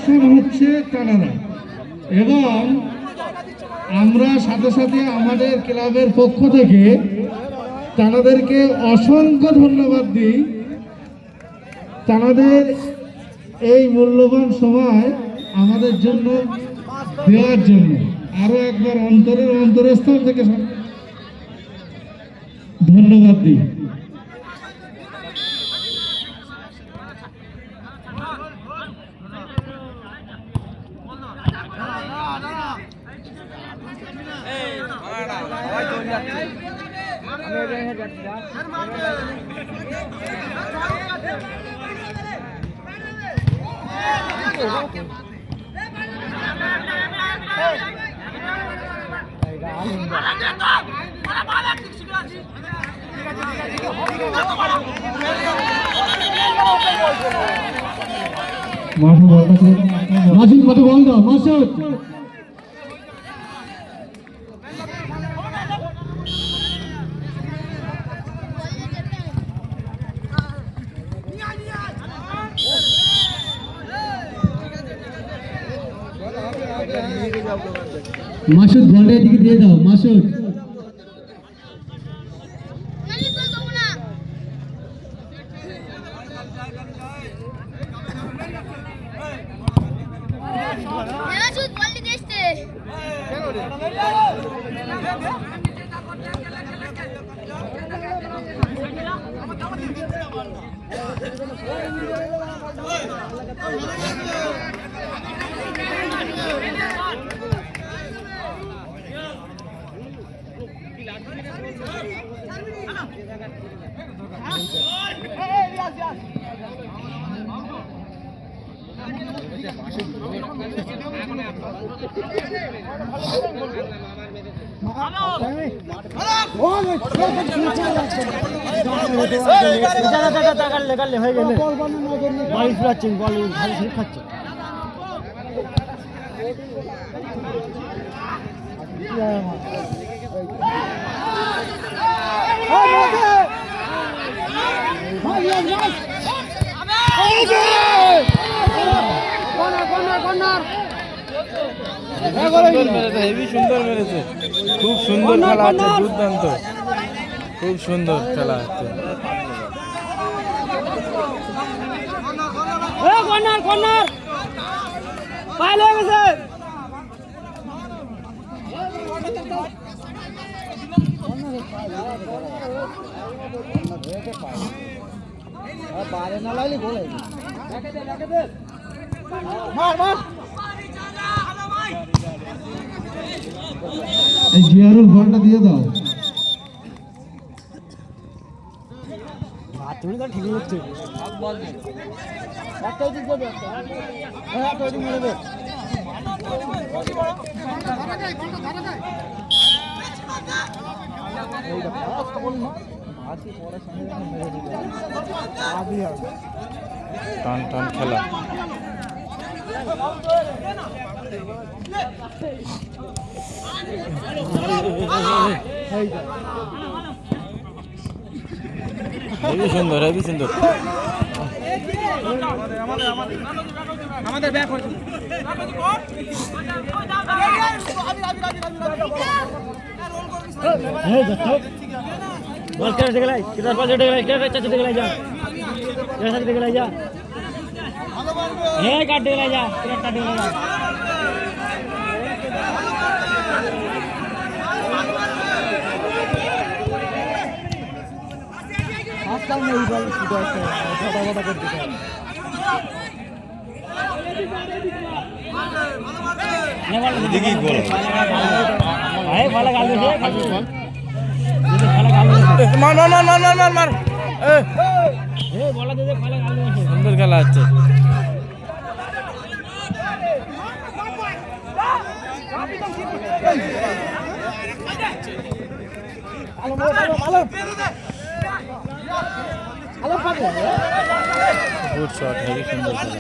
Option হচ্ছে তানারা, এবং আমরা সাথে সাথে আমাদের ক্লাবের পক্ষ থেকে তানাদেরকে অসংখ্য ধন্যবাদ দিই তানাদের এই মূল্যবান সময় আমাদের জন্য দেওয়ার জন্য। আরো একবার অন্তরস্থল থেকে ধন্যবাদ দিই। মাসুদ মাঠে বল দাও, মাসুদ মাসুদ বলের দিকে দিয়ে দাও, মাসুদ হয়ে গেলে বাড়ি ফিরাচ্ছেন, বল খাচ্ছে। হেভি সুন্দর মেরেছে, খুব সুন্দর খেলা হচ্ছে, দুর্দান্ত, খুব সুন্দর খেলা হচ্ছে। বাইরে না লাগলে বলে এই জিয়ারুল বলটা দিয়ে দাও। তুমি তো ঠিকই হচ্ছে, একটা দিক দেবে, একটা দিক মেরে দেবে। টান টান খেলা, হেভি সুন্দর, হেভি সুন্দর। আমাদের ব্যাক হয়েছে, बस कर दे गलाई किधर पास दे गलाई क्या चाचा दे गलाई जा जैसा दे गलाई जा हे काट दे गलाई जा किधर काट दे गलाई जा आजकल नहीं बॉल सीधा से छोटा छोटा कर देता है देखिए गोल भाई वाला गाल दे मार मार मार मार मार मार ए बोला दे फाला गाल दे সুন্দর খেলা হচ্ছে। গুড শট, হেভি সুন্দর খেলা।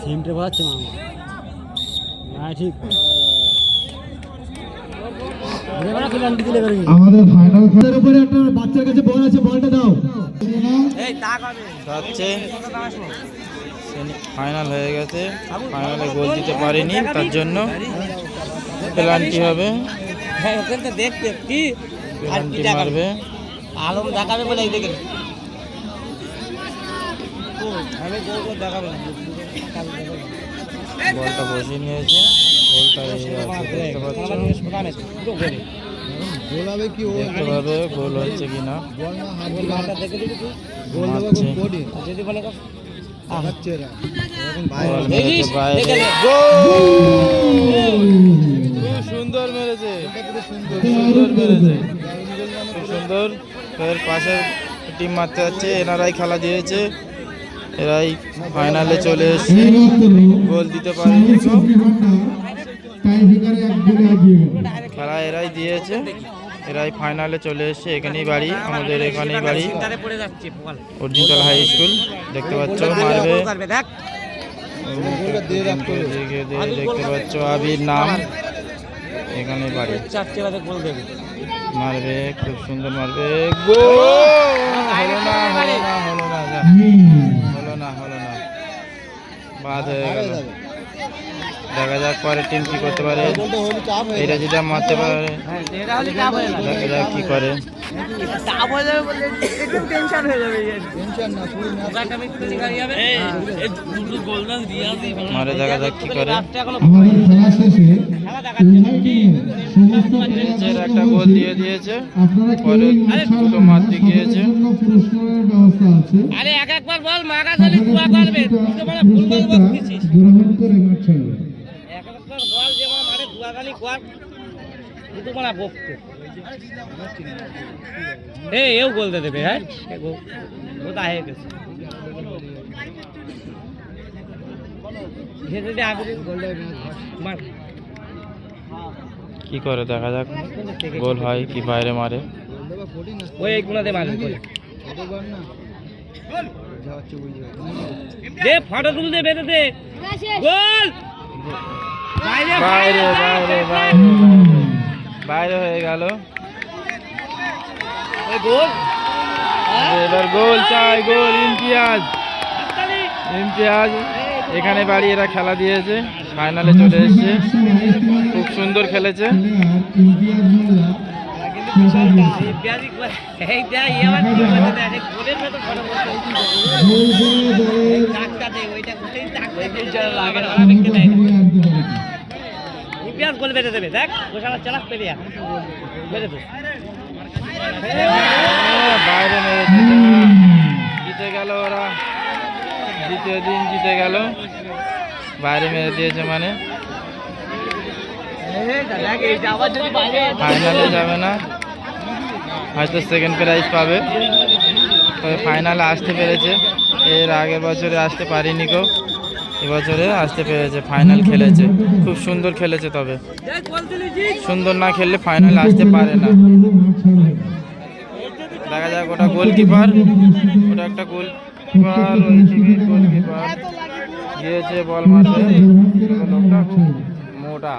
সেন্টারে বোঝাচ্ছে মামা হ্যাঁ ঠিক আমাদের ফাইনাল খেলার উপরে একটা বাচ্চার কাছে বল আছে, বলটা দাও। যাচ্ছে ফাইনাল হয়ে গেছে, ফাইনালে গোল দিতে পারেনি, তার জন্য পেনাল্টি হবে, দেখতে কি পেনাল্টি মারবে। আলম দেখাবে বলে দেখে দেখাবে বলটা বসিয়ে নিয়েছে, বলটা এই আছে, দেখতে পাচ্ছ, দেখতে পাবে গোল হচ্ছে কিনা। মারছে। বল মেরেছে বাইরে, গোল! খুব সুন্দর মেরেছে, খুব সুন্দর মেরেছে, খুব সুন্দর। এর পাশের টিম মারতে যাচ্ছে, এনারাই খেলা দিয়েছে, এরাই ফাইনালে চলে এসেছে, গোল দিতে পারেনি তো। খেলা এরাই দিয়েছে, এরাই ফাইনালে চলে এসেছে। এখানেই বাড়ি, আমাদের এখানেই বাড়ি, অর্জুনতলা হাই স্কুল। দেখতে পাচ্ছ মারবে, দেখতে পাচ্ছ আবির নাম, এখানে বাড়ি, মারবে, খুব সুন্দর মারবে, গোল! হলো না, হলো না, হলো না, যা। হলো না, হলো না, বাদ হয়ে গেল। দেখা যাক পরের টিম কি করতে পারে, এটা যদি মারতে পারে, দেখা যাক কি করে। মারে, দেখা যাক কি করে। আমাদের খেলা শেষে উভয় টিমের সমস্ত নিচের একটা গোল দিয়ে দিয়েছে, আপনারা পরে কেউই মাঠ দুটো ছাড়বেন মাঠ না, দেখিয়েছে। সবার জন্য পুরস্কারের ব্যবস্থা আছে। আরে এক একবার বল মাগা আপনাদের পুরস্কারটা গ্রহণ করে মাঠ ছাড়বেন। এক একবার বল যে মারে দুয়াগানি কোয়ার দুটো মারা বকতে এও গোল দিয়ে দেবে। হ্যাঁ গোল হয়ে গেছে, কি করে দেখা যাক, গোল হয় কি বাইরে মারে। ওই কোনাতে মারবে দে, ফটো তুলতে বেঁধে দে, গোল বাইরে, বাইরে, বাইরে, বাইরে হয়ে গেল। গোল এবার গোল চাই, গোল! ইমতিয়াজ, ইমতিয়াজ এখানে বাড়ি, এরা খেলা দিয়েছে, ফাইনালে চলে এসেছে, খুব সুন্দর খেলেছে। গোল বেঁধে দেবে, দেখ গোসালা চালাক পেলিয়া বেঁধে দেবে, বাইরে মেরেছে, জিতে গেল ওরা, দ্বিতীয় দিন জিতে গেল, বাইরে মেরে দিয়েছে মানে ফাইনালে যাবে না, হয়তো সেকেন্ড প্রাইজ পাবে। তবে ফাইনালে আসতে পেরেছে, এর আগের বছরে আসতে পারিনি কেউ, এবছরে আসতে পেরেছে, ফাইনাল খেলেছে, খুব সুন্দর খেলেছে। তবে সুন্দর না খেললে ফাইনালে আসতে পারে না। দেখা যাক, ওটা গোলকিপার, ওটা একটা গোলকিপার, ওই টিমের গোলকিপার গিয়েছে বল মারতে, লোকটা খুব মোটা।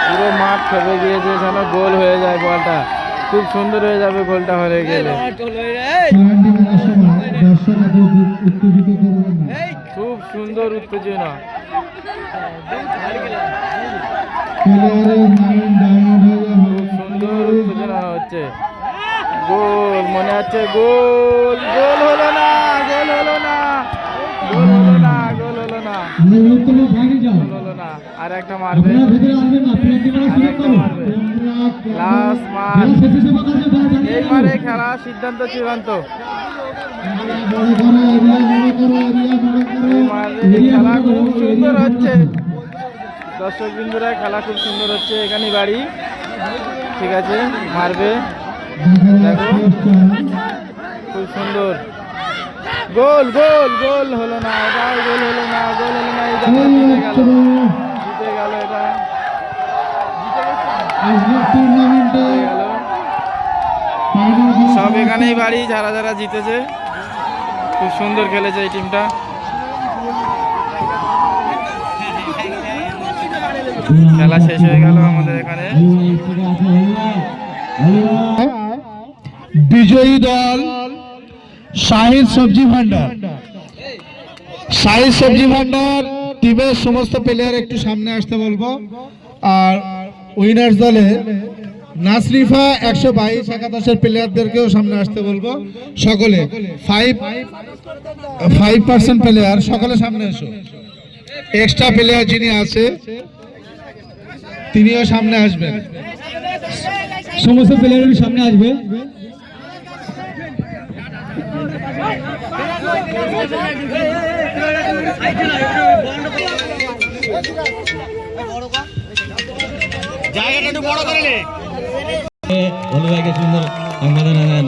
পুরো মাঠ খেপে গিয়েছে, যেন গোল হয়ে যায়, বলটা খুব সুন্দর হয়ে যাবে গোলটা হয়ে গেলে। খুব সুন্দর উত্তেজনা, খুব সুন্দর উত্তেজনা হচ্ছে। গোল মনে হচ্ছে, গোল! গোল হলো না, গোল হলো না, গোল হলো না, গোল হলো না, গোল হলো না। আর একটা মারবে, আরেকটা মারবে, লাস্ট মার, এইবারে খেলা সিদ্ধান্ত চূড়ান্ত। খেলা খুব সুন্দর হচ্ছে, দর্শক বিন্দুরা, খেলা খুব সুন্দর হচ্ছে। এখানেই বাড়ি, ঠিক আছে, মারবে, দেখো সুন্দর গোল গোল গোল হলো না, এটাও গোল হলো না, গোল হলো না, এই জায়গায় জিতে গেল এটা, আজকের টুর্নামেন্টে জিতে গেল। ফাইনাল সব এখানেই বাড়ি, যারা যারা জিতেছে, খুব সুন্দর খেলেছে এই টিমটা। খেলা শেষ হয়ে গেল আমাদের এখানে। বিজয়ী দল শাহিদ সবজি ভান্ডার। শাহিদ সবজি ভান্ডার টিমের সমস্ত প্লেয়ার একটু সামনে আসতে বলবো। আর উইনার্স দলে নাসরিফা 122 একাদশের প্লেয়ারদেরকেও সামনে আসতে বলবো। সকলে 5% প্লেয়ার সকলে সামনে এসো। এক্সট্রা প্লেয়ার যিনি আছে তিনিও সামনে আসবেন। সমস্ত প্লেয়ারের সামনে আসবে। জায়গাটা একটু বড় করে নে। অনুভাইকে সুন্দর সংবাদনা দেন।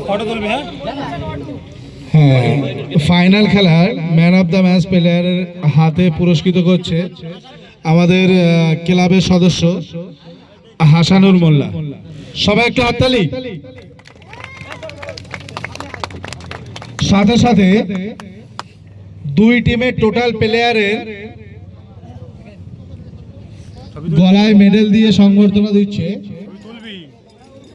ফটো তুলবি? হ্যাঁ, হ্যাঁ, ফাইনাল খেলার ম্যান অফ দ্য ম্যাচ প্লেয়ারের হাতে পুরস্কৃত করছে আমাদের ক্লাবের সদস্য হাসানুর মোল্লা। সবাই একটু হাততালি। সাথে সাথে দুই টিমের টোটাল প্লেয়ারের গলায় মেডেল দিয়ে সংবর্ধনা দিচ্ছে